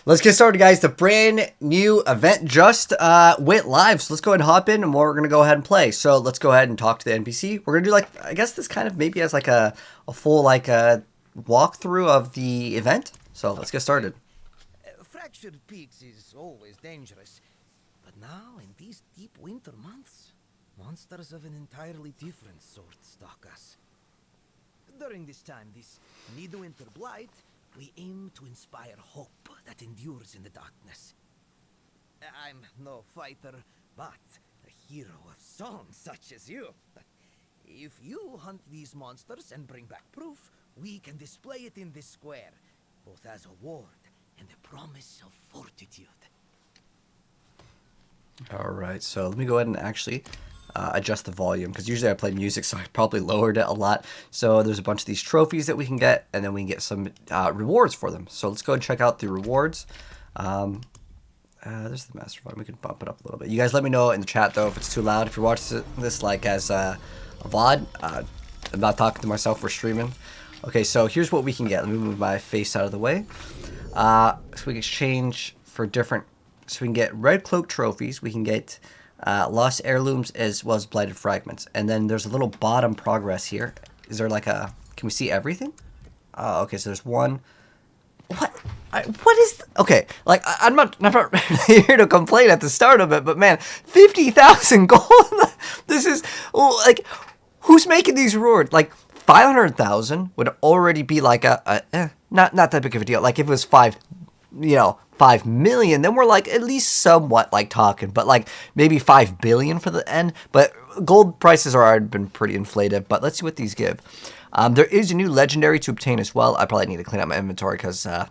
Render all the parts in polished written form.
Let's get started, guys. The brand new event just went live, so let's go ahead and hop in, and we're going to go ahead and play. So let's go ahead and talk to the NPC. We're going to do, like, I guess this kind of maybe as like a full, like, walkthrough of the event. So let's get started. Fractured peaks is always dangerous, but now in these deep winter months, monsters of an entirely different sort stalk us. During this time, this Midwinter Blight, we aim to inspire hope that endures in the darkness. I'm no fighter, but a hero of songs such as you. If you hunt these monsters and bring back proof, we can display it in this square, both as a ward and a promise of fortitude. Alright, so let me go ahead and actually adjust the volume, because usually I play music, so I probably lowered it a lot. So there's a bunch of these trophies that we can get, and then we can get some rewards for them. So let's go and check out the rewards. There's the master volume. We can bump it up a little bit. You guys let me know in the chat, though, if it's too loud. If you're watching this like as a VOD, I'm not talking to myself, we're streaming. Okay, so here's what we can get. Let me move my face out of the way. So we can exchange for different... So we can get red cloak trophies. We can get lost heirlooms as well as blighted fragments. And then there's a little bottom progress here. Is there like a... Can we see everything? Oh, okay, so there's one... What is... Okay, like, I'm not here to complain at the start of it, but man, 50,000 gold? This is... Like, who's making these rewards? Like, 500,000 would already be like not that big of a deal. Like, if it was 5 million, then we're like at least somewhat like talking, but like maybe 5 billion for the end. But gold prices are already been pretty inflated. But let's see what these give. There is a new legendary to obtain as well. I probably need to clean up my inventory because I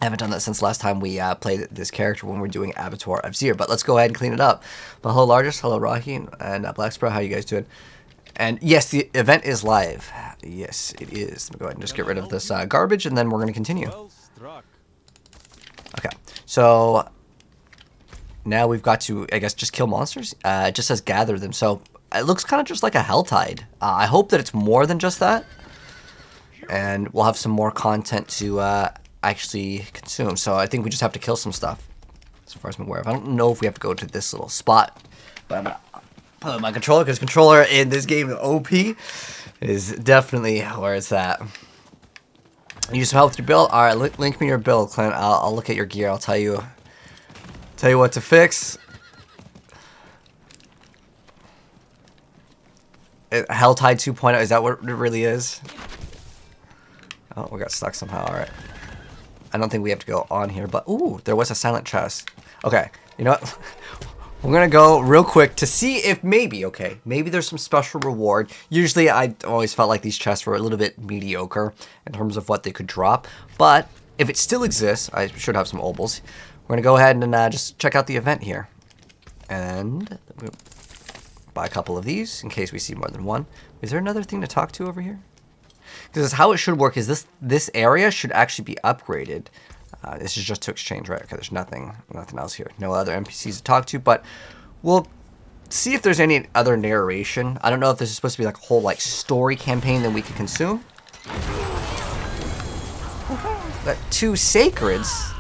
haven't done that since last time we played this character when we were doing Abattoir of Zir. But let's go ahead and clean it up. But hello Largest, hello Rocky, and Blacksbro, how you guys doing? And yes, the event is live. Yes, it is. Let me go ahead and just get rid of this garbage, and then we're going to continue. Okay, so now we've got to, I guess, just kill monsters. It just says gather them, so it looks kind of just like a Helltide. I hope that it's more than just that, and we'll have some more content to actually consume. So I think we just have to kill some stuff, as far as I'm aware of. I don't know if we have to go to this little spot, but I'm going to put on my controller, because controller in this game, the OP, is definitely where it's at. Use some help with your build. All right, link me your build, Clint. I'll look at your gear. I'll tell you what to fix. Helltide 2.0. Is that what it really is? Oh, we got stuck somehow. All right. I don't think we have to go on here, but ooh, there was a silent chest. Okay, you know what? We're going to go real quick to see if maybe there's some special reward. Usually, I always felt like these chests were a little bit mediocre in terms of what they could drop. But if it still exists, I should have some obols. We're going to go ahead and just check out the event here. And we'll buy a couple of these in case we see more than one. Is there another thing to talk to over here? Because how it should work is this area should actually be upgraded. This is just to exchange, right? Okay, there's nothing else here. No other NPCs to talk to, but we'll see if there's any other narration. I don't know if this is supposed to be like a whole like story campaign that we can consume. Got 2 sacreds.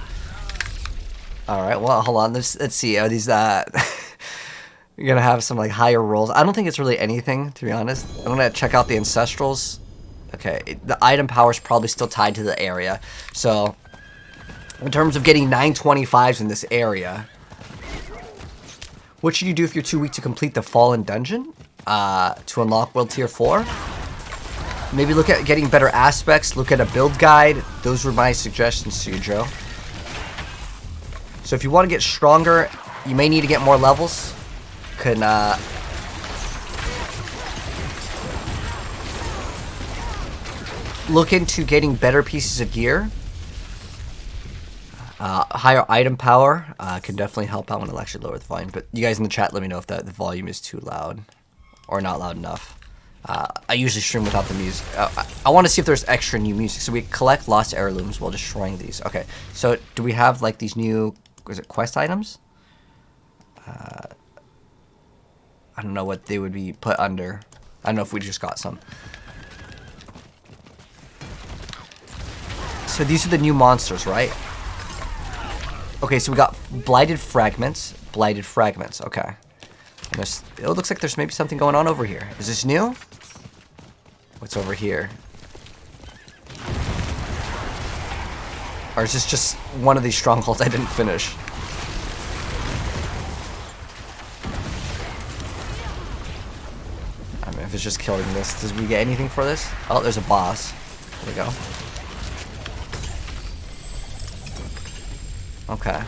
All right, well, hold on. Let's see. Are these you're gonna have some like higher rolls? I don't think it's really anything, to be honest. I'm gonna check out the ancestrals. Okay, the item power is probably still tied to the area, so. In terms of getting 925s in this area, what should you do if you're too weak to complete the Fallen Dungeon? To unlock World Tier 4? Maybe look at getting better aspects, look at a build guide. Those were my suggestions to you, Joe. So if you want to get stronger, you may need to get more levels. Can, look into getting better pieces of gear. Higher item power can definitely help out when it'll actually lower the volume. But you guys in the chat, let me know if the volume is too loud or not loud enough. I usually stream without the music. I want to see if there's extra new music. So we collect lost heirlooms while destroying these. Okay, so do we have like these new, is it quest items? I don't know what they would be put under. I don't know if we just got some. So these are the new monsters, right? Okay, so we got blighted fragments. Blighted fragments. Okay. It looks like there's maybe something going on over here. Is this new? What's over here? Or is this just one of these strongholds I didn't finish? I mean, if it's just killing this, does we get anything for this? Oh, there's a boss. There we go. Okay.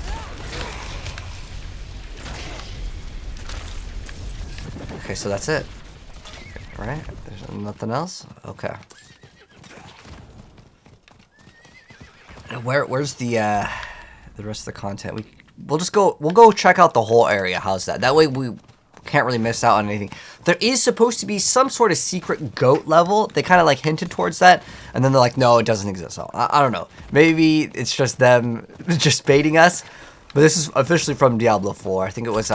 Okay, so that's it. Right? There's nothing else? Okay. Where's the rest of the content? We'll go check out the whole area. How's that? That way we can't really miss out on anything. There is supposed to be some sort of secret goat level. They kind of like hinted towards that, and then they're like, no, it doesn't exist. So I don't know. Maybe it's just them just baiting us. But this is officially from Diablo 4. I think it was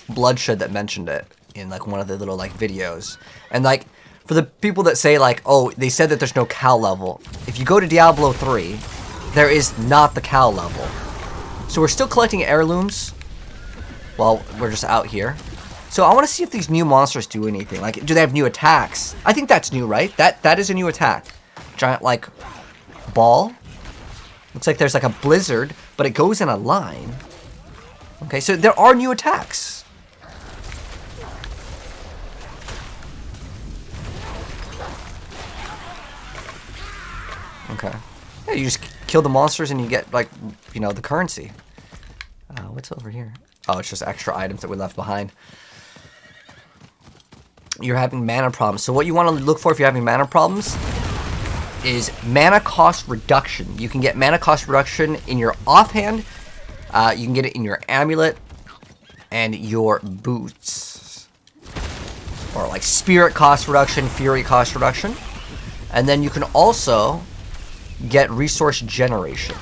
Bloodshed that mentioned it in like one of the little like videos. And like for the people that say like, oh, they said that there's no cow level. If you go to Diablo 3, there is not the cow level. So we're still collecting heirlooms while we're just out here. So I want to see if these new monsters do anything. Like, do they have new attacks? I think that's new, right? That is a new attack. Giant, like, ball. Looks like there's, like, a blizzard, but it goes in a line. Okay, so there are new attacks. Okay. Yeah, you just kill the monsters and you get, like, you know, the currency. What's over here? Oh, it's just extra items that we left behind. You're having mana problems. So what you want to look for if you're having mana problems is mana cost reduction. You can get mana cost reduction in your offhand. You can get it in your amulet and your boots. Or like spirit cost reduction, fury cost reduction. And then you can also get resource generation.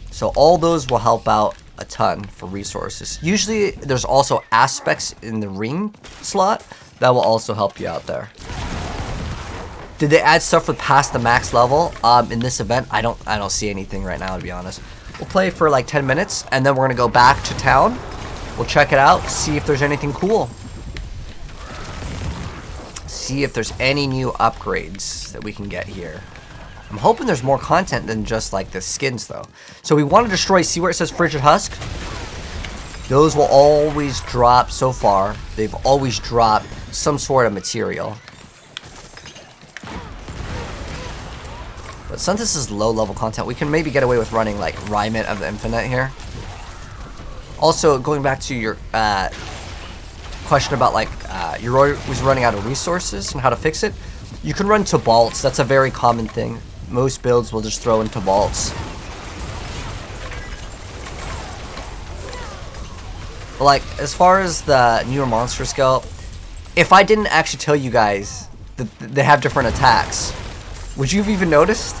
So all those will help out a ton for resources. Usually there's also aspects in the ring slot that will also help you out there. Did they add stuff with past the max level in this event? I don't see anything right now, to be honest. We'll play for like 10 minutes and then we're gonna go back to town. We'll check it out, see if there's anything cool. See if there's any new upgrades that we can get here. I'm hoping there's more content than just like the skins though. So we want to destroy, see where it says Frigid Husk? Those will always drop so far. They've always dropped some sort of material. But since this is low level content, we can maybe get away with running like Rhyment of the Infinite here. Also, going back to your question about like you're always running out of resources and how to fix it. You can run to vaults. That's a very common thing. Most builds will just throw into vaults. But like, as far as the newer monsters go, if I didn't actually tell you guys that they have different attacks, would you have even noticed?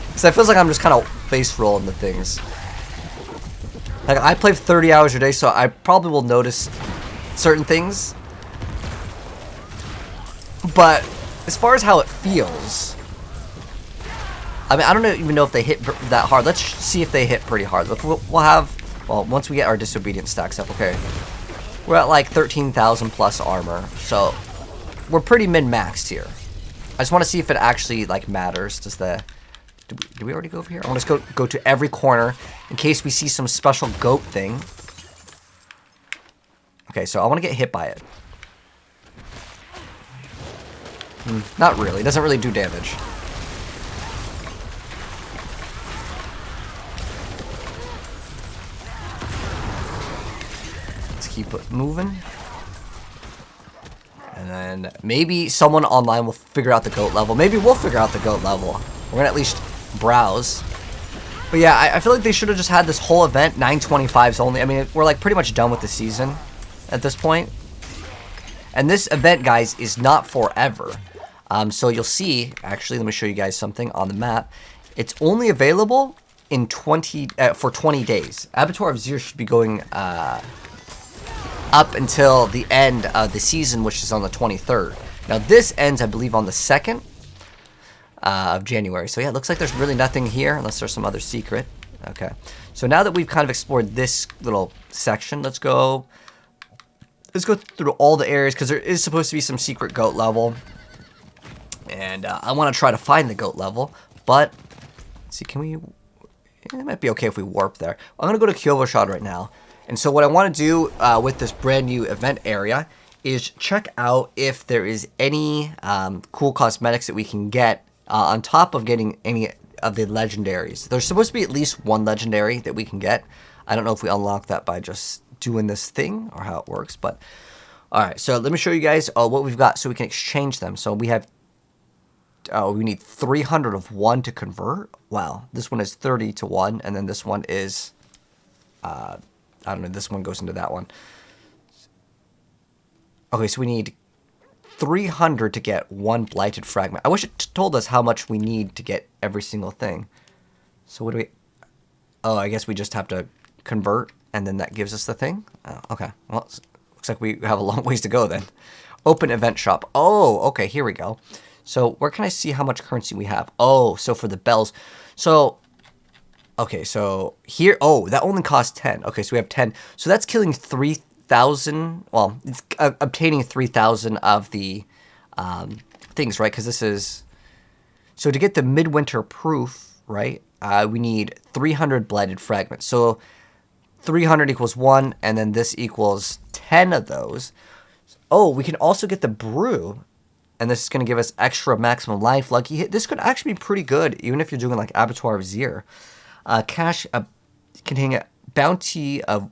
Because it feels like I'm just kind of face rolling the things. Like, I play 30 hours a day, so I probably will notice certain things. But as far as how it feels, I mean, I don't even know if they hit that hard. Let's see if they hit pretty hard. We'll have, well, once we get our disobedience stacks up, okay. We're at like 13,000 plus armor, so we're pretty min-maxed here. I just want to see if it actually like matters. Does the did we already go over here? I want to go to every corner in case we see some special goat thing. Okay, so I want to get hit by it. Not really. It doesn't really do damage. Let's keep it moving. And then maybe someone online will figure out the goat level. Maybe we'll figure out the goat level. We're going to at least browse. But yeah, I feel like they should have just had this whole event 925s only. I mean, we're like pretty much done with the season at this point. And this event, guys, is not forever. So you'll see, actually, let me show you guys something on the map. It's only available in for 20 days. Abattoir of Zir should be going up until the end of the season, which is on the 23rd. Now this ends, I believe, on the 2nd of January. So yeah, it looks like there's really nothing here unless there's some other secret. Okay. So now that we've kind of explored this little section, let's go through all the areas, because there is supposed to be some secret goat level. And I want to try to find the goat level, but let's see, can we... It might be okay if we warp there. I'm going to go to Yugioh right now. And so what I want to do with this brand new event area is check out if there is any cool cosmetics that we can get on top of getting any of the legendaries. There's supposed to be at least one legendary that we can get. I don't know if we unlock that by just doing this thing or how it works, but alright, so let me show you guys what we've got so we can exchange them. So we have we need 300 of one to convert. Wow, this one is 30 to 1, and then this one is I don't know, this one goes into that one. Okay, so we need 300 to get one blighted fragment. I wish it told us how much we need to get every single thing. So what do we... Oh, I guess we just have to convert, and then that gives us the thing? Oh, okay. Well, looks like we have a long ways to go then. Open event shop. Oh, okay, here we go. So where can I see how much currency we have? Oh, so for the bells. So... Okay, so here... Oh, that only costs 10. Okay, so we have 10. So that's killing 3,000... Well, it's obtaining 3,000 of the things, right? Because this is... So to get the Midwinter proof, right, we need 300 blighted fragments. So 300 equals 1, and then this equals 10 of those. Oh, we can also get the brew, and this is going to give us extra maximum life. Lucky hit. This could actually be pretty good, even if you're doing like Abattoir of Zir. Cash containing a bounty of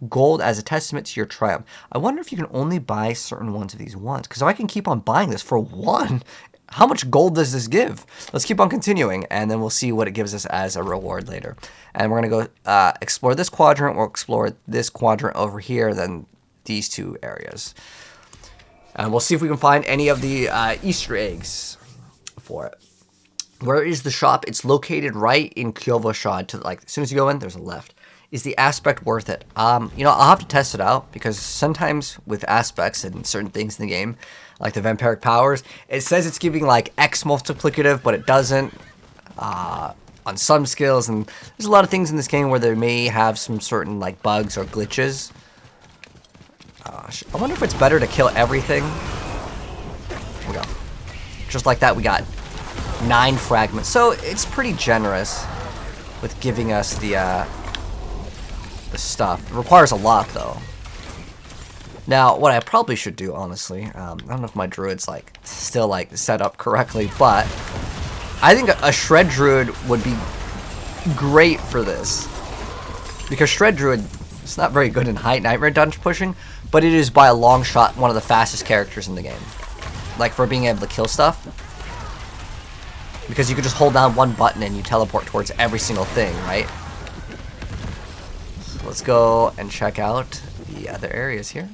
gold as a testament to your triumph. I wonder if you can only buy certain ones of these ones, because if I can keep on buying this for one, how much gold does this give? Let's keep on continuing, and then we'll see what it gives us as a reward later. And we're going to go explore this quadrant. We'll explore this quadrant over here, then these two areas. And we'll see if we can find any of the Easter eggs for it. Where is the shop? It's located right in Yugioh. To like, as soon as you go in, there's a left. Is the aspect worth it? You know, I'll have to test it out, because sometimes with aspects and certain things in the game, like the vampiric powers, it says it's giving like X multiplicative, but it doesn't on some skills. And there's a lot of things in this game where they may have some certain like bugs or glitches. I wonder if it's better to kill everything. Here we go. Just like that, we got 9 fragments. So it's pretty generous with giving us the stuff. It requires a lot, though. Now, what I probably should do, honestly, I don't know if my druid's like still like set up correctly, but I think a shred druid would be great for this, because shred druid is not very good in high nightmare dungeon pushing, but it is by a long shot one of the fastest characters in the game, like for being able to kill stuff, because you can just hold down one button and you teleport towards every single thing, right? So let's go and check out the other areas here.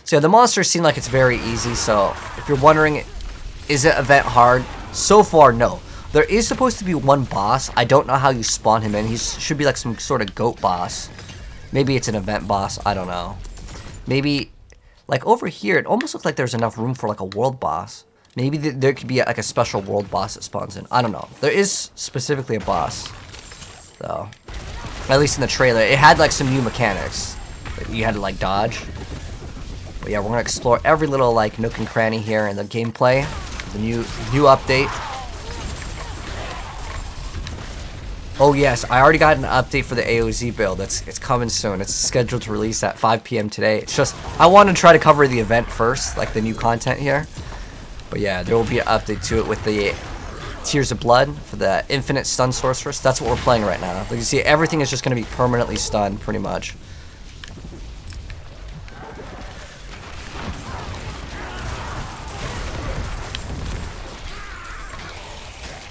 So yeah, the monsters seem like it's very easy, so if you're wondering, is it event hard? So far, no. There is supposed to be one boss. I don't know how you spawn him in. He should be like some sort of goat boss. Maybe it's an event boss. I don't know. Maybe, like over here, it almost looks like there's enough room for like a world boss. Maybe there could be like a special world boss that spawns in. I don't know. There is specifically a boss, though. At least in the trailer. It had like some new mechanics that you had to like dodge. But yeah, we're going to explore every little like nook and cranny here in the gameplay. The new update. Oh yes, I already got an update for the AOZ build. It's coming soon. It's scheduled to release at 5 p.m. today. It's just, I want to try to cover the event first, like the new content here. But yeah, there will be an update to it with the Tears of Blood for the Infinite Stun Sorceress. That's what we're playing right now. Like you see, everything is just going to be permanently stunned, pretty much.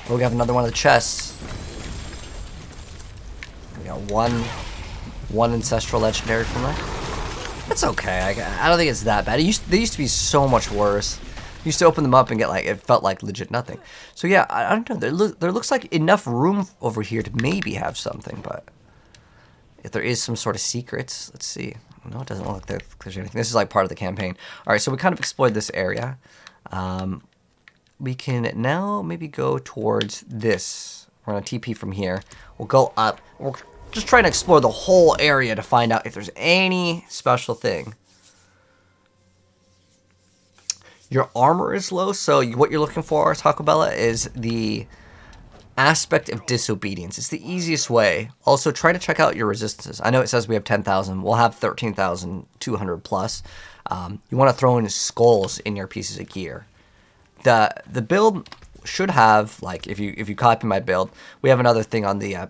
Oh, we have another one of the chests. We got one Ancestral Legendary from there. That's okay. I don't think it's that bad. They used to be so much worse. You used to open them up and get like, it felt like legit nothing. So yeah, I don't know. There looks like enough room over here to maybe have something, but if there is some sort of secrets, let's see. No, it doesn't look like there's anything. This is like part of the campaign. All right, so we kind of explored this area. We can now maybe go towards this We're gonna TP from here. We'll go up. We're just trying to explore the whole area to find out if there's any special thing. Your armor is low, so what you're looking for, Taco Bella, is the aspect of disobedience. It's the easiest way. Also, try to check out your resistances. I know it says we have 10,000. We'll have 13,200 plus. You want to throw in skulls in your pieces of gear. The build should have, like, if you copy my build, we have another thing on the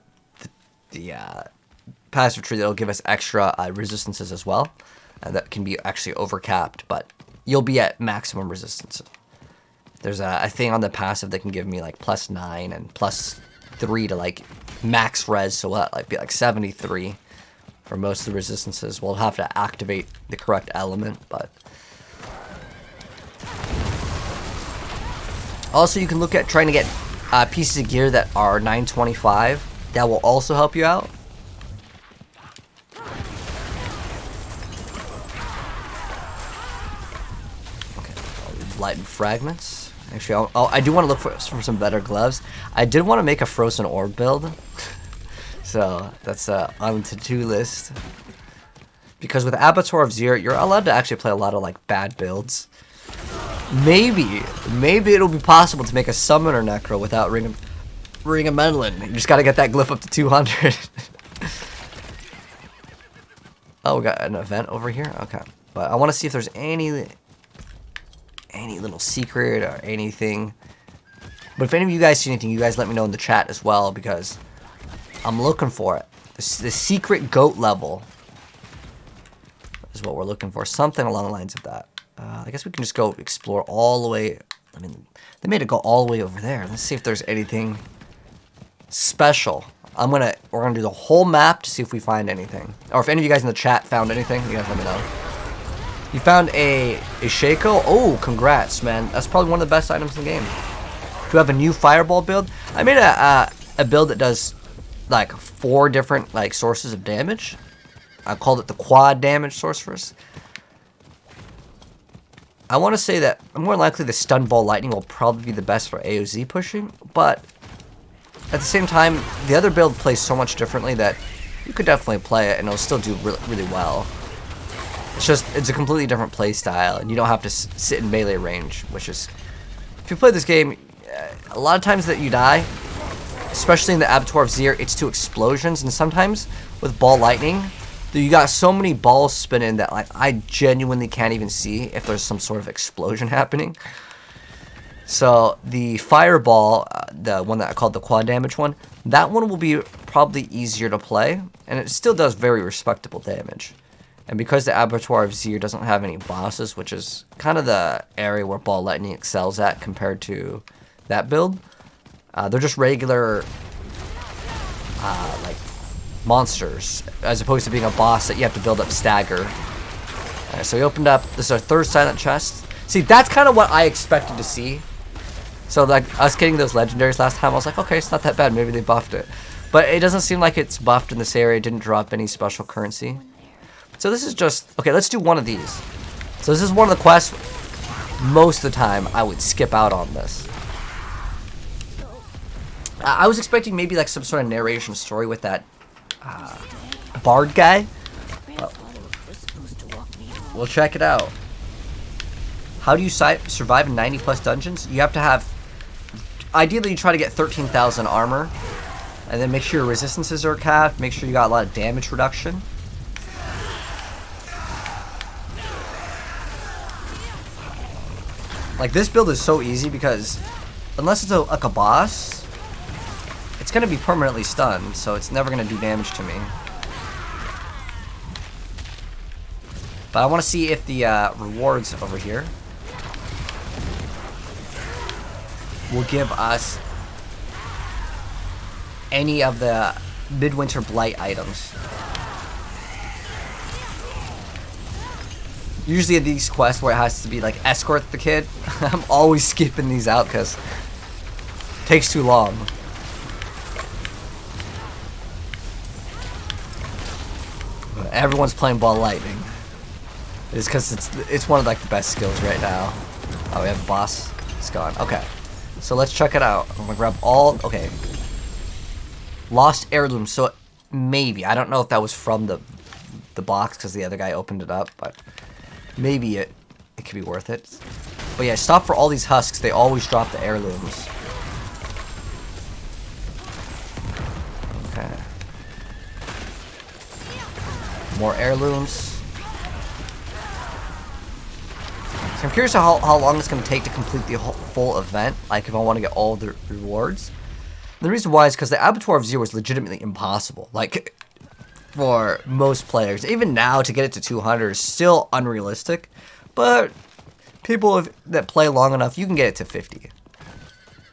passive tree that'll give us extra resistances as well. That can be actually overcapped, but you'll be at maximum resistance. There's a thing on the passive that can give me like +9 and +3 to like max res, so what, like be like 73 for most of the resistances. We'll have to activate the correct element, but also you can look at trying to get pieces of gear that are 925. That will also help you out. Lighten fragments. Actually, I do want to look for some better gloves. I did want to make a frozen orb build, so that's on the to-do list. Because with Abattoir of Zir, you're allowed to actually play a lot of like bad builds. Maybe it'll be possible to make a summoner necro without Ring of Menelin. You just gotta get that glyph up to 200. Oh, we got an event over here. Okay, but I want to see if there's any little secret or anything. But if any of you guys see anything, you guys let me know in the chat as well, because I'm looking for it. The secret goat level is what we're looking for. Something along the lines of that. I guess we can just go explore all the way. I mean, they made it go all the way over there. Let's see if there's anything special. We're gonna do the whole map to see if we find anything. Or if any of you guys in the chat found anything, you guys let me know. You found a Shaco? Oh, congrats, man. That's probably one of the best items in the game. Do you have a new fireball build? I made a build that does like 4 different like sources of damage. I called it the quad damage sorceress. I want to say that more likely the stun ball lightning will probably be the best for AoZ pushing, but at the same time, the other build plays so much differently that you could definitely play it and it'll still do really well. It's a completely different play style, and you don't have to sit in melee range, which is, if you play this game, a lot of times that you die, especially in the Abattoir of Zir, it's to explosions, and sometimes with ball lightning, you got so many balls spinning that like I genuinely can't even see if there's some sort of explosion happening. So the fireball, the one that I called the quad damage one, that one will be probably easier to play, and it still does very respectable damage. And because the Abattoir of Zir doesn't have any bosses, which is kind of the area where Ball Lightning excels at compared to that build, they're just regular like monsters, as opposed to being a boss that you have to build up stagger. Alright, so we opened up, this is our 3rd silent chest. See, that's kind of what I expected to see. So like us getting those legendaries last time, I was like, okay, it's not that bad, maybe they buffed it. But it doesn't seem like it's buffed in this area. It didn't drop any special currency. So this is just, okay, let's do one of these. So this is one of the quests, most of the time, I would skip out on this. I was expecting maybe like some sort of narration story with that bard guy. We'll check it out. How do you survive in 90 plus dungeons? You have to have, ideally you try to get 13,000 armor, and then make sure your resistances are capped, make sure you got a lot of damage reduction. Like, this build is so easy because unless it's like a boss, it's going to be permanently stunned, so it's never going to do damage to me. But I want to see if the rewards over here will give us any of the Midwinter Blight items. Usually in these quests where it has to be like escort the kid, I'm always skipping these out because it takes too long. Everyone's playing Ball Lightning. It's because it's one of like the best skills right now. Oh, we have a boss. It's gone. Okay, so let's check it out. I'm gonna grab all. Okay, Lost heirloom. So maybe, I don't know if that was from the box because the other guy opened it up, but maybe it could be worth it. But yeah, stop for all these husks. They always drop the heirlooms. Okay. More heirlooms. So I'm curious how long it's going to take to complete the full event. Like if I want to get all the rewards. And the reason why is because the Abattoir of Zero is legitimately impossible. Like for most players. Even now to get it to 200 is still unrealistic. But people that play long enough, you can get it to 50.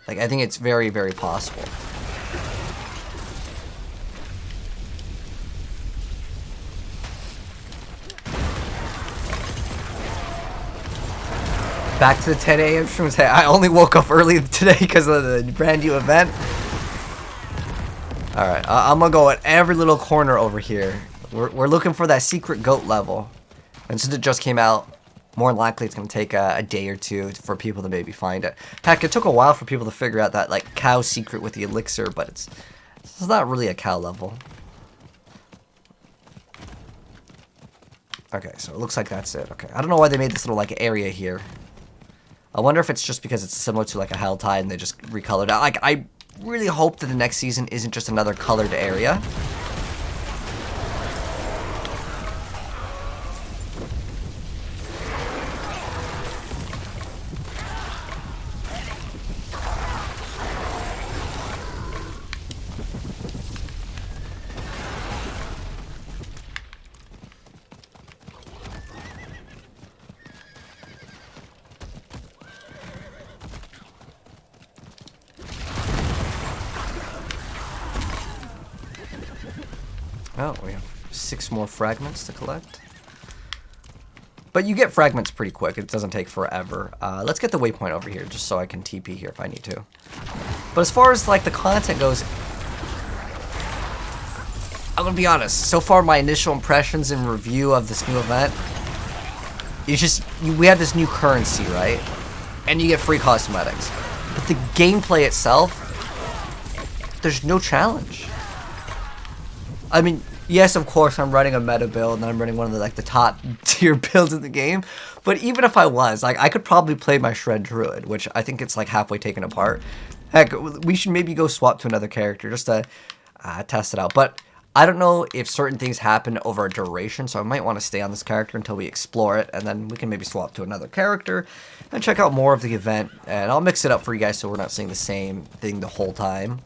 Like I think it's very, very possible. Back to the 10 a.m. stream. I only woke up early today because of the brand new event. Alright, I'm going to go at every little corner over here. We're looking for that secret goat level. And since it just came out, more than likely it's going to take a day or two for people to maybe find it. Heck, it took a while for people to figure out that like cow secret with the elixir, but it's not really a cow level. Okay, so it looks like that's it. Okay, I don't know why they made this little like area here. I wonder if it's just because it's similar to like a Hell Tide and they just recolored it. Like, I really hope that the next season isn't just another colored area. Oh, we have 6 more fragments to collect. But you get fragments pretty quick. It doesn't take forever. Let's get the waypoint over here, just so I can TP here if I need to. But as far as like the content goes, I'm gonna be honest. So far, my initial impressions and review of this new event, it's just we have this new currency, right? And you get free cosmetics. But the gameplay itself, there's no challenge. I mean, yes, of course, I'm running a meta build, and I'm running one of the like the top tier builds in the game. But even if I was, like, I could probably play my Shred Druid, which I think it's like halfway taken apart. Heck, we should maybe go swap to another character just to test it out. But I don't know if certain things happen over a duration, so I might want to stay on this character until we explore it, and then we can maybe swap to another character and check out more of the event. And I'll mix it up for you guys so we're not seeing the same thing the whole time.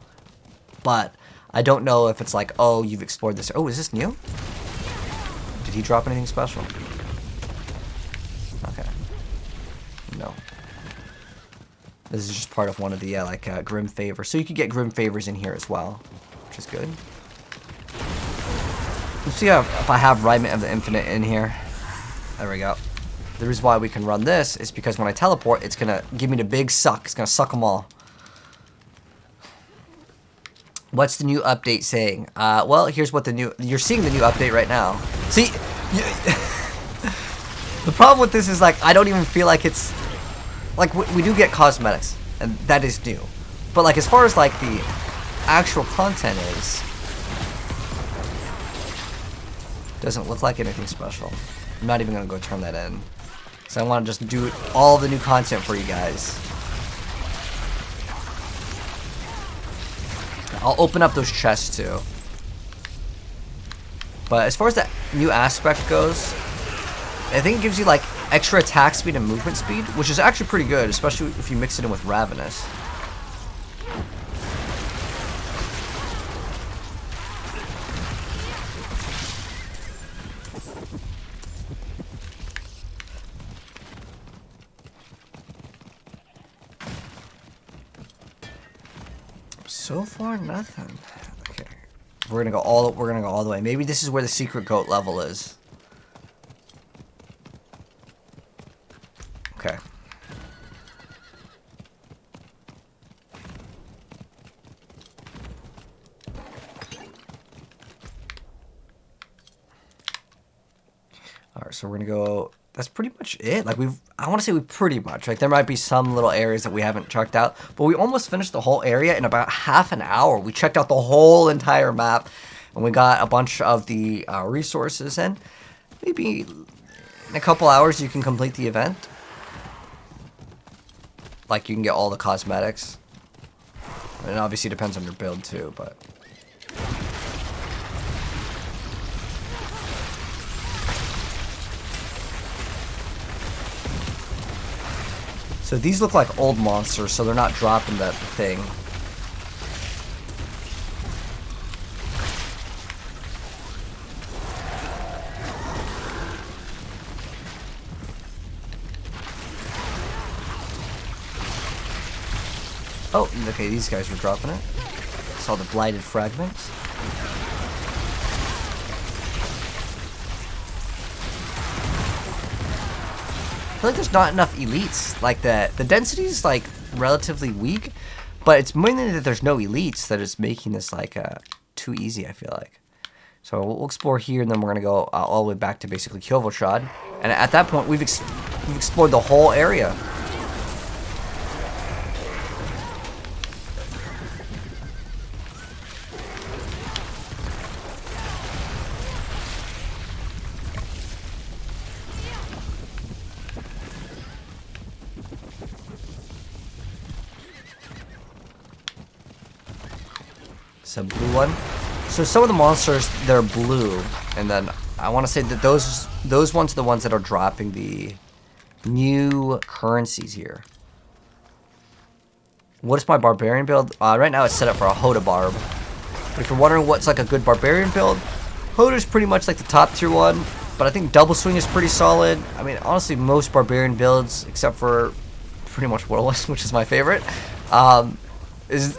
But I don't know if it's like, oh, you've explored this. Oh, is this new? Did he drop anything special? Okay. No. This is just part of one of the, Grim Favors. So you could get Grim Favors in here as well, which is good. Let's see if I have Riment of the Infinite in here. There we go. The reason why we can run this is because when I teleport, it's going to give me the big suck. It's going to suck them all. What's the new update saying? Well, here's what you're seeing the new update right now. See, the problem with this is, like, I don't even feel like it's, like, we do get cosmetics, and that is new. But, like, as far as, like, the actual content is, doesn't look like anything special. I'm not even going to go turn that in. So I want to just do all the new content for you guys. I'll open up those chests too. But as far as that new aspect goes, I think it gives you like extra attack speed and movement speed, which is actually pretty good, especially if you mix it in with Ravenous. So far, nothing. Okay, we're gonna go all the way. Maybe this is where the secret goat level is. Okay. All right, so we're gonna go that's pretty much it. Like I want to say we pretty much, like there might be some little areas that we haven't checked out, but we almost finished the whole area in about half an hour. We checked out the whole entire map, and we got a bunch of the resources, and maybe in a couple hours you can complete the event. Like you can get all the cosmetics. And obviously it depends on your build too, but... So these look like old monsters, so they're not dropping that thing. Oh, okay, these guys were dropping it. Saw the blighted fragments. I feel like there's not enough elites. Like the density is like relatively weak, but it's mainly that there's no elites that is making this like too easy, I feel like. So we'll explore here, and then we're gonna go all the way back to basically Kyovoshad. And at that point, we've explored the whole area. Some blue one. So some of the monsters, they're blue, and then I want to say that those ones are the ones that are dropping the new currencies here. What is my barbarian build? Right now it's set up for a Hoda barb. But if you're wondering what's like a good barbarian build, Hoda's pretty much like the top tier one, but I think double swing is pretty solid. I mean, honestly, most barbarian builds, except for pretty much Whirlwind, which is my favorite, is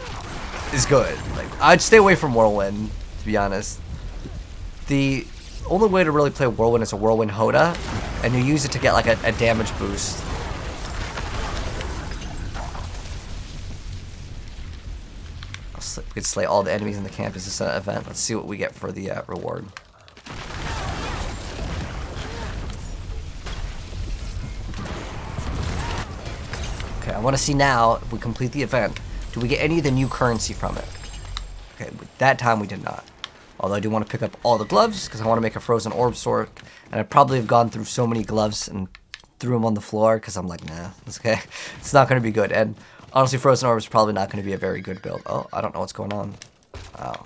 good. Like, I'd stay away from Whirlwind, to be honest. The only way to really play Whirlwind is a Whirlwind Hoda, and you use it to get like a damage boost. We could slay all the enemies in the camp as this event. Let's see what we get for the reward. Okay, I want to see now, if we complete the event, do we get any of the new currency from it? Okay, that time we did not. Although I do want to pick up all the gloves, because I want to make a frozen orb sword. And I probably have gone through so many gloves and threw them on the floor, because I'm like, nah, it's okay. It's not going to be good. And honestly, frozen orb is probably not going to be a very good build. Oh, I don't know what's going on. Wow.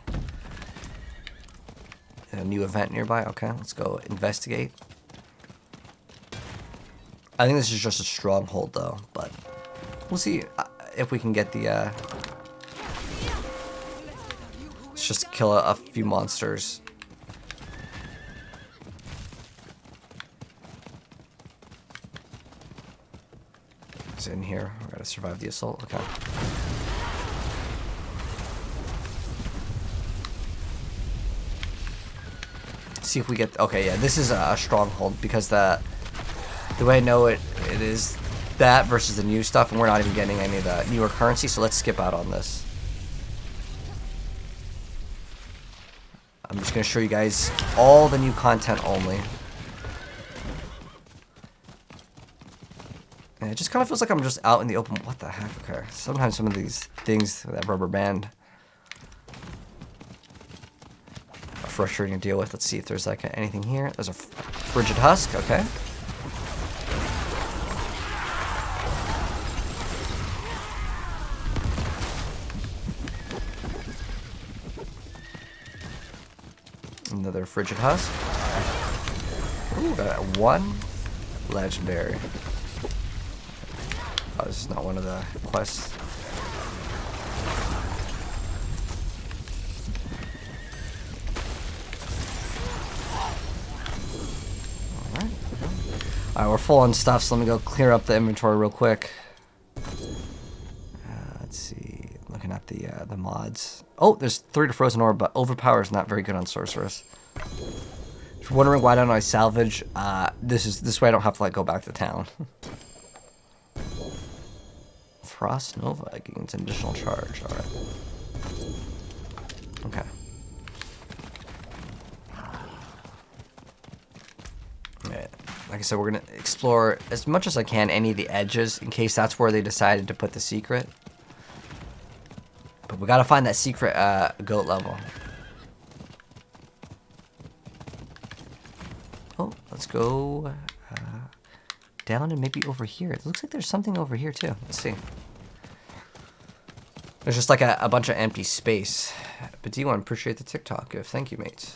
A new event nearby? Okay, let's go investigate. I think this is just a stronghold, though, but we'll see if we can get the, let's just kill a few monsters. It's in here. We gotta survive the assault. Okay. See if we get. Okay, yeah, this is a stronghold because the way I know it is that versus the new stuff, and we're not even getting any of the newer currency. So let's skip out on this. I'm just gonna show you guys all the new content only. And it just kind of feels like I'm just out in the open. What the heck? Okay. Sometimes some of these things, that rubber band, are frustrating to deal with. Let's see if there's like anything here. There's a frigid husk. Okay. Another frigid husk. Ooh, got one legendary. Oh, this is not one of the quests. Alright, we're full on stuff, so let me go clear up the inventory real quick. Let's see, looking at the mods. Oh, there's 3 to Frozen Orb, but Overpower is not very good on Sorceress. If you're wondering why don't I salvage, this way I don't have to like go back to town. Frost Nova gains an additional charge. Alright. Okay. Yeah. like I said, we're gonna explore as much as I can any of the edges in case that's where they decided to put the secret. But we gotta find that secret goat level. Oh, let's go down and maybe over here. It looks like there's something over here too. Let's see. There's just like a bunch of empty space. But D1, appreciate the TikTok gift. Thank you, mates.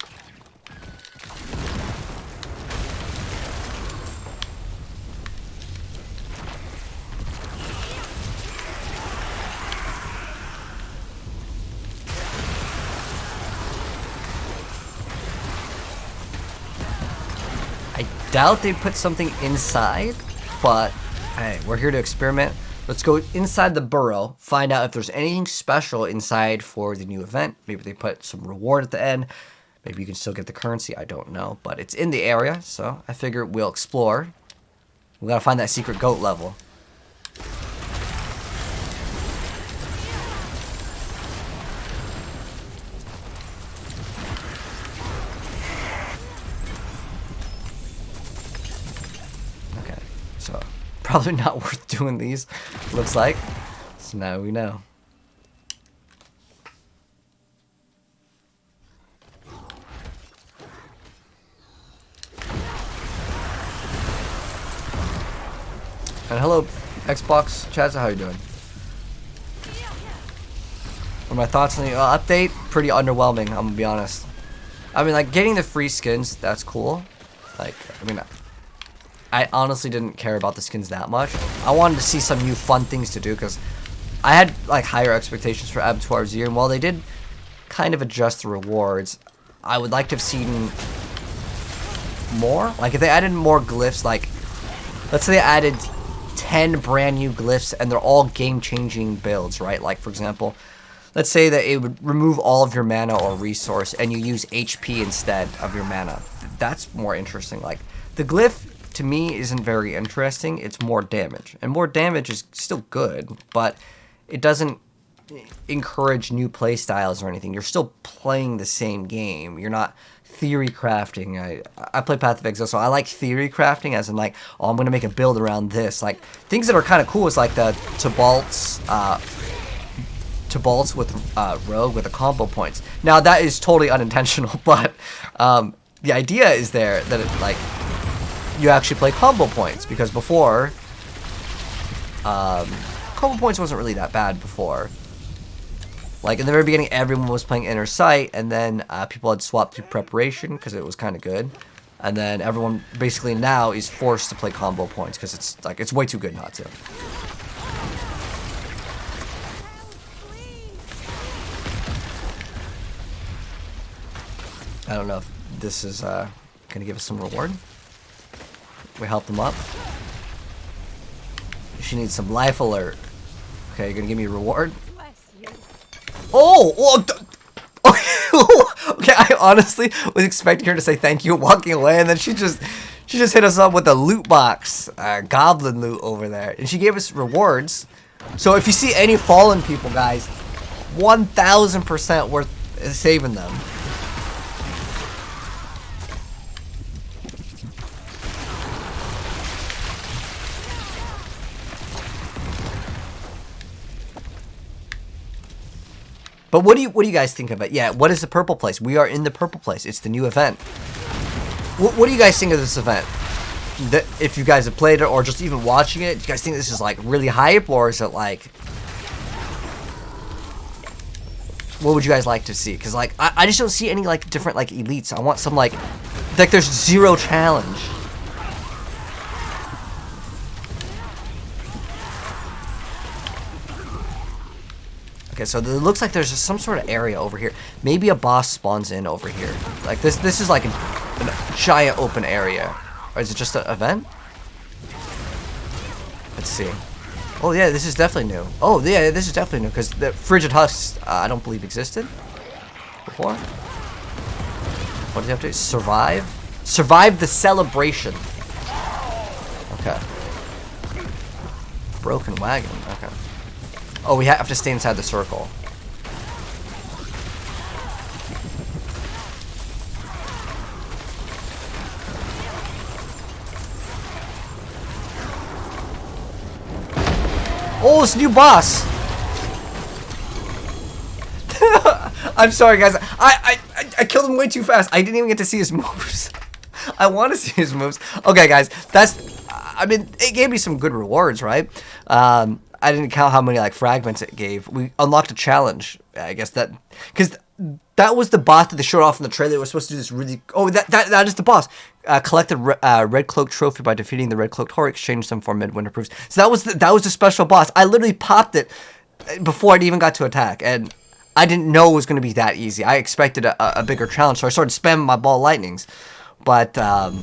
I doubt they put something inside, but hey, we're here to experiment. Let's go inside the burrow, find out if there's anything special inside for the new event. Maybe they put some reward at the end. Maybe you can still get the currency. I don't know, but it's in the area, so I figure we'll explore. We gotta find that secret goat level. Okay, so probably not worth doing these, looks like. So now we know. And hello, Xbox Chaz, how you doing? What are my thoughts on the update? Pretty underwhelming, I'm gonna be honest. I mean, like, getting the free skins, that's cool. Like, I mean, I honestly didn't care about the skins that much. I wanted to see some new fun things to do, because I had, like, higher expectations for Abattoir Zir, and while they did kind of adjust the rewards, I would like to have seen more. Like, if they added more glyphs, like, let's say they added 10 brand new glyphs and they're all game-changing builds, right? Like, for example, let's say that it would remove all of your mana or resource and you use HP instead of your mana. That's more interesting. Like, the glyph, to me, isn't very interesting. It's more damage. And more damage is still good, but it doesn't encourage new play styles or anything. You're still playing the same game. You're not theory crafting. I play Path of Exile, so I like theory crafting, as in, like, oh, I'm gonna make a build around this. Like, things that are kind of cool is like the Tibalt's with Rogue with the combo points. Now that is totally unintentional, but the idea is there that it, like, you actually play combo points, because before combo points wasn't really that bad before. Like, in the very beginning, everyone was playing Inner Sight, and then people had swapped to Preparation because it was kind of good. And then everyone basically now is forced to play combo points because it's, like, it's way too good not to. I don't know if this is going to give us some reward. We help them up. She needs some life alert. Okay, you're going to give me a reward? Oh! Okay, I honestly was expecting her to say thank you walking away, and then she just hit us up with a loot box, goblin loot over there, and she gave us rewards. So if you see any fallen people, guys, 1000% worth saving them. But what do you guys think of it? Yeah, what is the purple place? We are in the purple place. It's the new event. What do you guys think of this event? If you guys have played it or just even watching it, do you guys think this is, like, really hype, or is it like, what would you guys like to see? Because, like, I just don't see any, like, different, like, elites. I want some, like there's zero challenge. Okay, so it looks like there's some sort of area over here. Maybe a boss spawns in over here. Like, this is like a giant open area. Or is it just an event? Let's see. Oh, yeah, this is definitely new. Oh, yeah, this is definitely new, because the Frigid Husks, I don't believe existed before. What do you have to do? Survive? Survive the celebration. Okay. Broken wagon. Okay. Oh, we have to stay inside the circle. Oh, it's a new boss. I'm sorry, guys. I killed him way too fast. I didn't even get to see his moves. I want to see his moves. Okay, guys. I mean, it gave me some good rewards, right? I didn't count how many like fragments it gave. We unlocked a challenge. I guess that because that was the boss that they showed off in the trailer. They were supposed to do this really. Oh, that is the boss. Collect the red cloak trophy by defeating the red cloaked horror. Exchange them for midwinter proofs. So that was the special boss. I literally popped it before I even got to attack, and I didn't know it was going to be that easy. I expected a bigger challenge, so I started spamming my ball lightnings. But I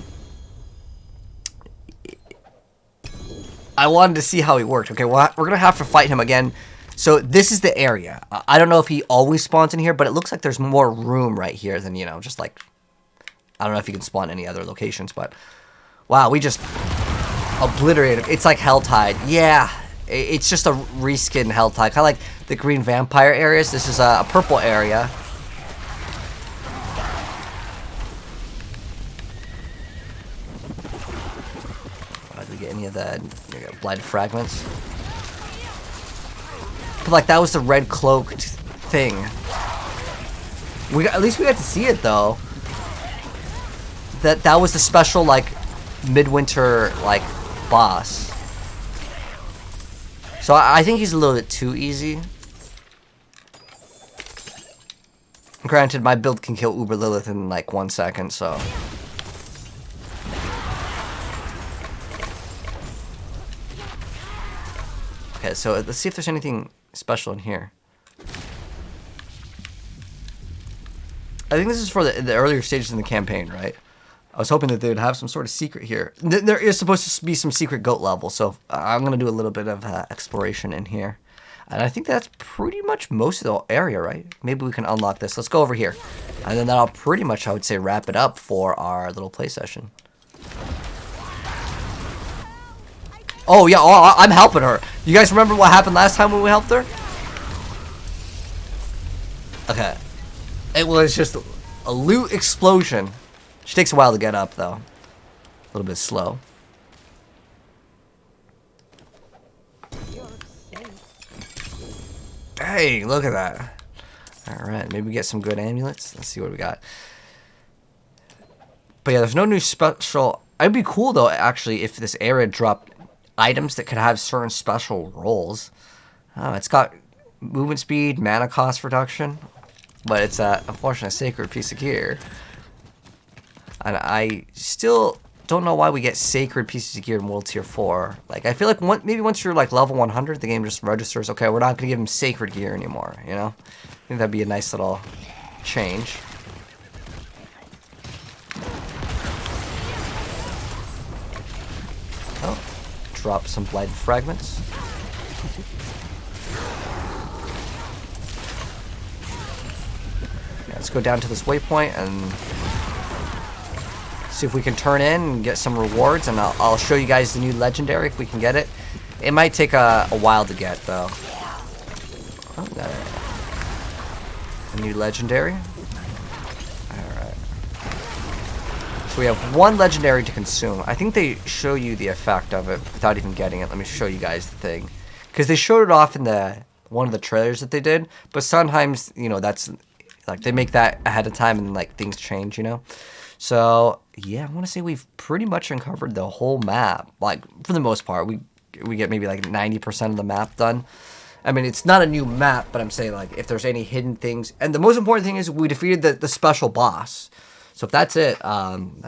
wanted to see how he worked. Okay, well, we're going to have to fight him again. So this is the area. I don't know if he always spawns in here, but it looks like there's more room right here than, you know, just like... I don't know if he can spawn any other locations, but... Wow, we just obliterated him. It's like Helltide. Yeah, it's just a reskin Helltide. Kind of like the green vampire areas. This is a purple area. Did we get any of the blighted fragments? But like that was the red cloaked thing. At least we got to see it though. That was the special like midwinter like boss. So I think he's a little bit too easy. Granted, my build can kill Uber Lilith in like 1 second, so. Okay, so let's see if there's anything special in here. I think this is for the earlier stages in the campaign, right? I was hoping that they would have some sort of secret here. There is supposed to be some secret goat level, so I'm going to do a little bit of exploration in here. And I think that's pretty much most of the area, right? Maybe we can unlock this. Let's go over here. And then that'll pretty much, I would say, wrap it up for our little play session. Oh, yeah, I'm helping her. You guys remember what happened last time when we helped her? Okay. It was just a loot explosion. She takes a while to get up, though. A little bit slow. Hey, look at that. Alright, maybe we get some good amulets. Let's see what we got. But yeah, there's no new special... It'd be cool, though, actually, if this area dropped items that could have certain special roles. Oh, it's got movement speed, mana cost reduction. But it's, unfortunately, a sacred piece of gear. And I still don't know why we get sacred pieces of gear in World Tier 4. Like, I feel like maybe once you're, like, level 100, the game just registers, okay, we're not going to give him sacred gear anymore, you know? I think that'd be a nice little change. Oh, drop some blighted fragments. Yeah, let's go down to this waypoint and... see if we can turn in and get some rewards, and I'll show you guys the new legendary if we can get it. It might take a while to get, though. Oh, got it. A new legendary. Alright. So we have one legendary to consume. I think they show you the effect of it without even getting it. Let me show you guys the thing. Because they showed it off in one of the trailers that they did, but sometimes, you know, that's... like, they make that ahead of time and, like, things change, you know? So, yeah, I want to say we've pretty much uncovered the whole map. Like, for the most part, we get maybe like 90% of the map done. I mean, it's not a new map, but I'm saying, like, if there's any hidden things. And the most important thing is we defeated the special boss. So if that's it,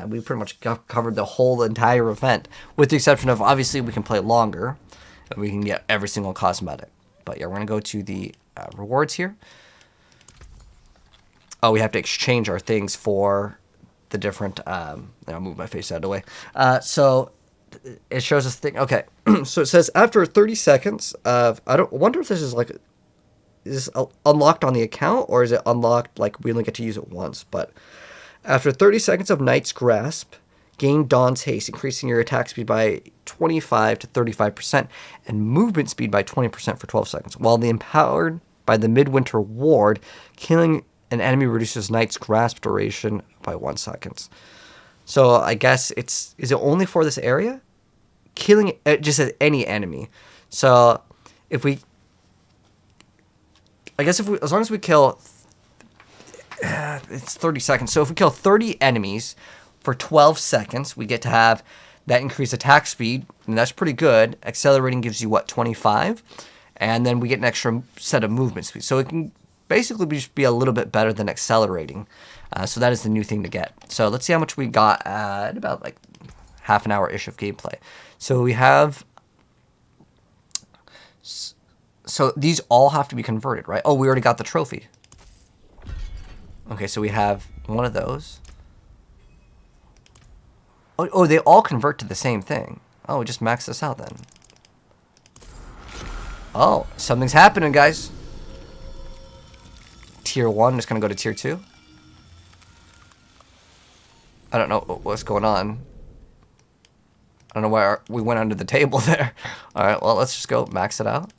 we pretty much covered the whole entire event. With the exception of, obviously, we can play longer. And we can get every single cosmetic. But yeah, we're going to go to the rewards here. Oh, we have to exchange our things for... the different I'll move my face out of the way. So it shows us thing. Okay, so it says after 30 seconds of wonder if this is like, is this unlocked on the account or is it unlocked like we only get to use it once? But after 30 seconds of Knight's Grasp, gain Dawn's Haste, increasing your attack speed by 25 to 35% and movement speed by 20% for 12 seconds. While the empowered by the Midwinter Ward, killing an enemy reduces Knight's Grasp duration by 1 second. So I guess is it only for this area? Killing it just as any enemy. So if we, I guess if we, as long as we kill, it's 30 seconds. So if we kill 30 enemies for 12 seconds, we get to have that increased attack speed, and that's pretty good. Accelerating gives you, what, 25? And then we get an extra set of movement speed. So it can basically just be a little bit better than accelerating. So that is the new thing to get. So let's see how much we got at about like half an hour-ish of gameplay. So we have... So these all have to be converted, right? Oh, we already got the trophy. Okay, so we have one of those. Oh, they all convert to the same thing. Oh, we just max this out then. Oh, something's happening, guys. Tier 1 is going to go to Tier 2. I don't know what's going on. I don't know why we went under the table there. Alright, well, let's just go max it out.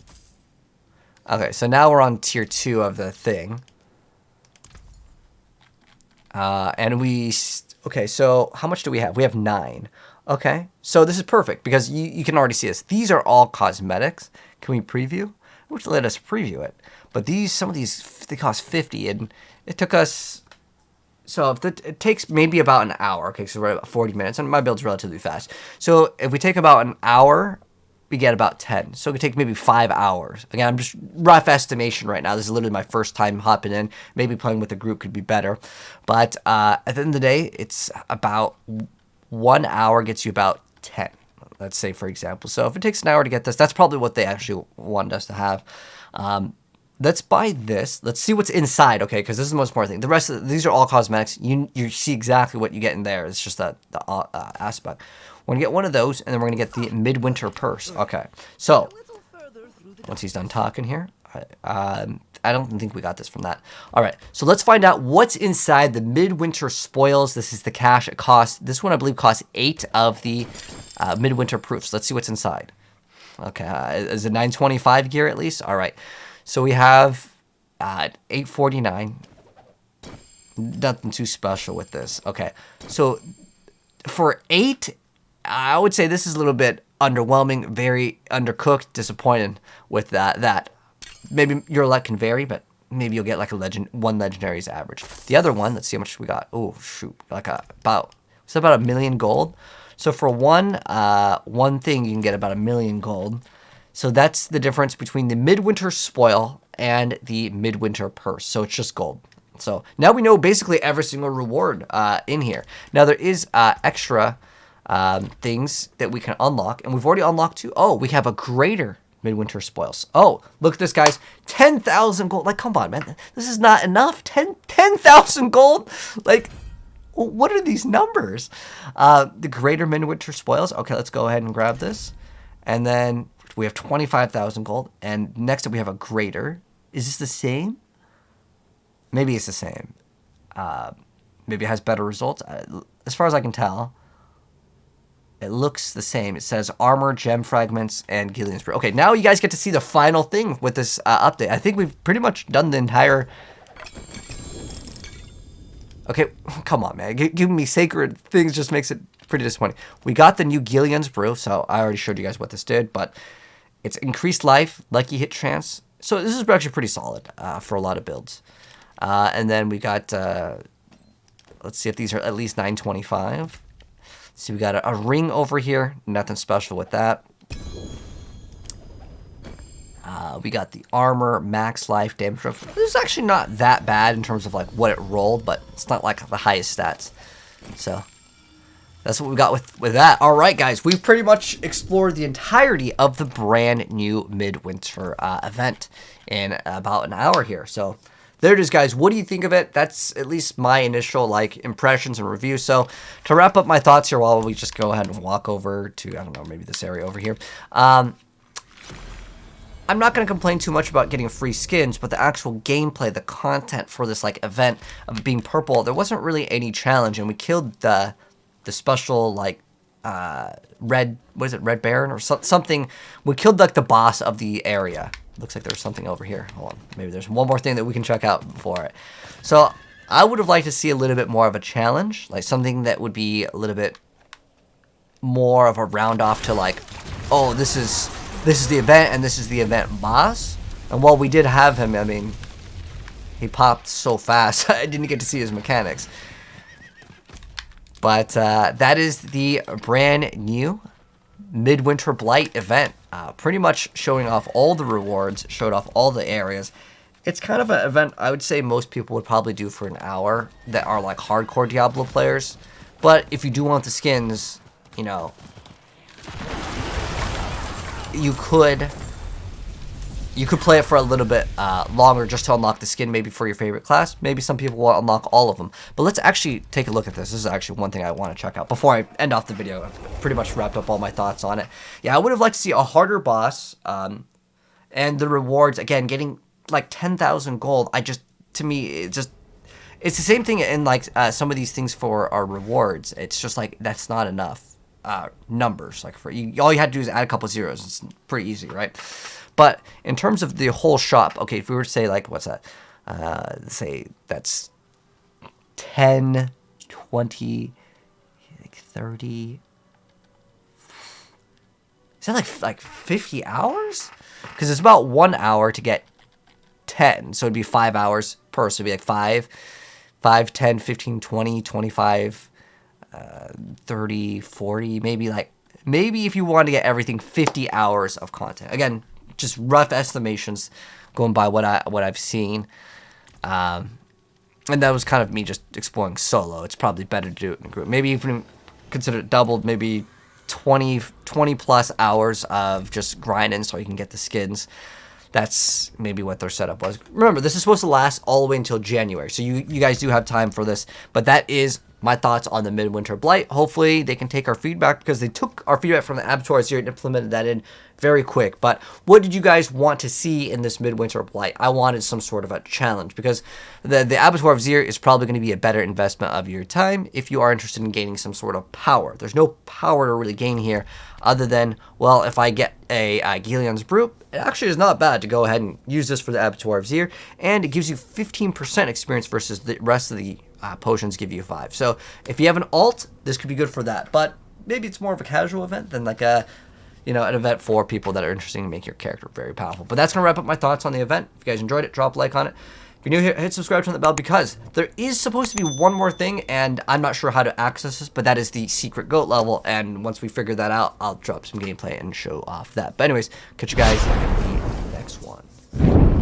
Okay, so now we're on Tier 2 of the thing. And we... Okay, so how much do we have? We have 9. Okay, so this is perfect because you can already see this. These are all cosmetics. Can we preview? Which let us preview it. But some of these, they cost 50, and it took us... So if it takes maybe about an hour. Okay, so we're at about 40 minutes, and my build's relatively fast. So if we take about an hour, we get about 10. So it could take maybe 5 hours. Again, I'm just rough estimation right now. This is literally my first time hopping in. Maybe playing with a group could be better. But at the end of the day, it's about 1 hour gets you about 10. Let's say, for example. So if it takes an hour to get this, that's probably what they actually wanted us to have. Let's buy this. Let's see what's inside, okay? Because this is the most important thing. The rest of these are all cosmetics. You see exactly what you get in there. It's just the aspect. We're going to get one of those, and then we're going to get the Midwinter Purse. Okay, so once he's done talking here, I don't think we got this from that. All right, so let's find out what's inside the Midwinter Spoils. This is the cash it costs. This one, I believe, costs 8 of the Midwinter Proofs. Let's see what's inside. Okay, is it 925 gear at least? All right, so we have 849. Nothing too special with this. Okay, so for 8... I would say this is a little bit underwhelming, very undercooked, disappointed with that. Maybe your luck can vary, but maybe you'll get like one legendary's average. The other one, let's see how much we got. Oh shoot, like about 1 million gold. So for one thing, you can get about 1 million gold. So that's the difference between the Midwinter Spoil and the Midwinter Purse. So it's just gold. So now we know basically every single reward in here. Now there is extra things that we can unlock, and we've already unlocked 2. Oh, we have a greater Midwinter Spoils. Oh, look at this, guys. 10,000 gold. Like, come on, man. This is not enough. 10,000 gold? Like, what are these numbers? The greater Midwinter Spoils. Okay, let's go ahead and grab this. And then we have 25,000 gold. And next up, we have a greater. Is this the same? Maybe it's the same. Maybe it has better results. As far as I can tell, it looks the same. It says armor, gem fragments, and Gillian's Brew. Okay, now you guys get to see the final thing with this update. I think we've pretty much done the entire... Okay, come on, man. Giving me sacred things just makes it pretty disappointing. We got the new Gillian's Brew, so I already showed you guys what this did, but it's increased life, lucky hit chance. So this is actually pretty solid for a lot of builds. And then we got... let's see if these are at least 925. So we got a ring over here. Nothing special with that. We got the armor, max life, damage. This is actually not that bad in terms of like what it rolled, but it's not like the highest stats. So that's what we got with that. All right, guys, we've pretty much explored the entirety of the brand new Midwinter event in about an hour here. So there it is, guys. What do you think of it? That's at least my initial like impressions and review. So to wrap up my thoughts here, while we just go ahead and walk over to, I don't know, maybe this area over here. I'm not going to complain too much about getting free skins, but the actual gameplay, the content for this like event of being purple, there wasn't really any challenge, and we killed the special like red, what is it, Red Baron or something. We killed like the boss of the area. Looks like there's something over here. Hold on, maybe there's one more thing that we can check out for it. So I would have liked to see a little bit more of a challenge, like something that would be a little bit more of a round off to like, oh, this is this is the event, and this is the event boss. And while we did have him, I mean, he popped so fast, I didn't get to see his mechanics. But that is the brand new Midwinter Blight event. Pretty much showing off all the rewards, showed off all the areas. It's kind of an event I would say most people would probably do for an hour that are like hardcore Diablo players. But if you do want the skins, you know, you could play it for a little bit longer just to unlock the skin, maybe for your favorite class. Maybe some people will unlock all of them. But let's actually take a look at this. This is actually one thing I want to check out before I end off the video. I've pretty much wrapped up all my thoughts on it. Yeah, I would have liked to see a harder boss, and the rewards, again, getting like 10,000 gold. To me, it's the same thing in like some of these things for our rewards. It's just like, that's not enough numbers. Like for you, all you had to do is add a couple zeros. It's pretty easy, right? But in terms of the whole shop, okay, if we were to say, like, what's that? Say that's 10, 20, like 30. Is that like 50 hours? Because it's about 1 hour to get 10. So it'd be 5 hours per. So it'd be like 5, 10, 15, 20, 25, 30, 40, maybe if you want to get everything, 50 hours of content. Again, just rough estimations going by what I've seen. And that was kind of me just exploring solo. It's probably better to do it in a group. Maybe even consider it doubled, maybe 20 plus hours of just grinding so you can get the skins. That's maybe what their setup was. Remember, this is supposed to last all the way until January, so you guys do have time for this. But that is my thoughts on the Midwinter Blight. Hopefully, they can take our feedback, because they took our feedback from the Abattoir Azir and implemented that in very quick. But what did you guys want to see in this Midwinter Blight? I wanted some sort of a challenge, because the Abattoir Azir is probably going to be a better investment of your time if you are interested in gaining some sort of power. There's no power to really gain here, other than, well, if I get a Gillian's Brew, it actually is not bad to go ahead and use this for the Abattoir Azir, and it gives you 15% experience versus the rest of the potions give you 5. So if you have an alt, this could be good for that. But maybe it's more of a casual event than like a, an event for people that are interested in making your character very powerful. But that's going to wrap up my thoughts on the event. If you guys enjoyed it, drop a like on it. If you're new here, hit subscribe, turn the bell, because there is supposed to be one more thing, and I'm not sure how to access this, but that is the secret goat level. And once we figure that out, I'll drop some gameplay and show off that. But anyways, catch you guys in the next one.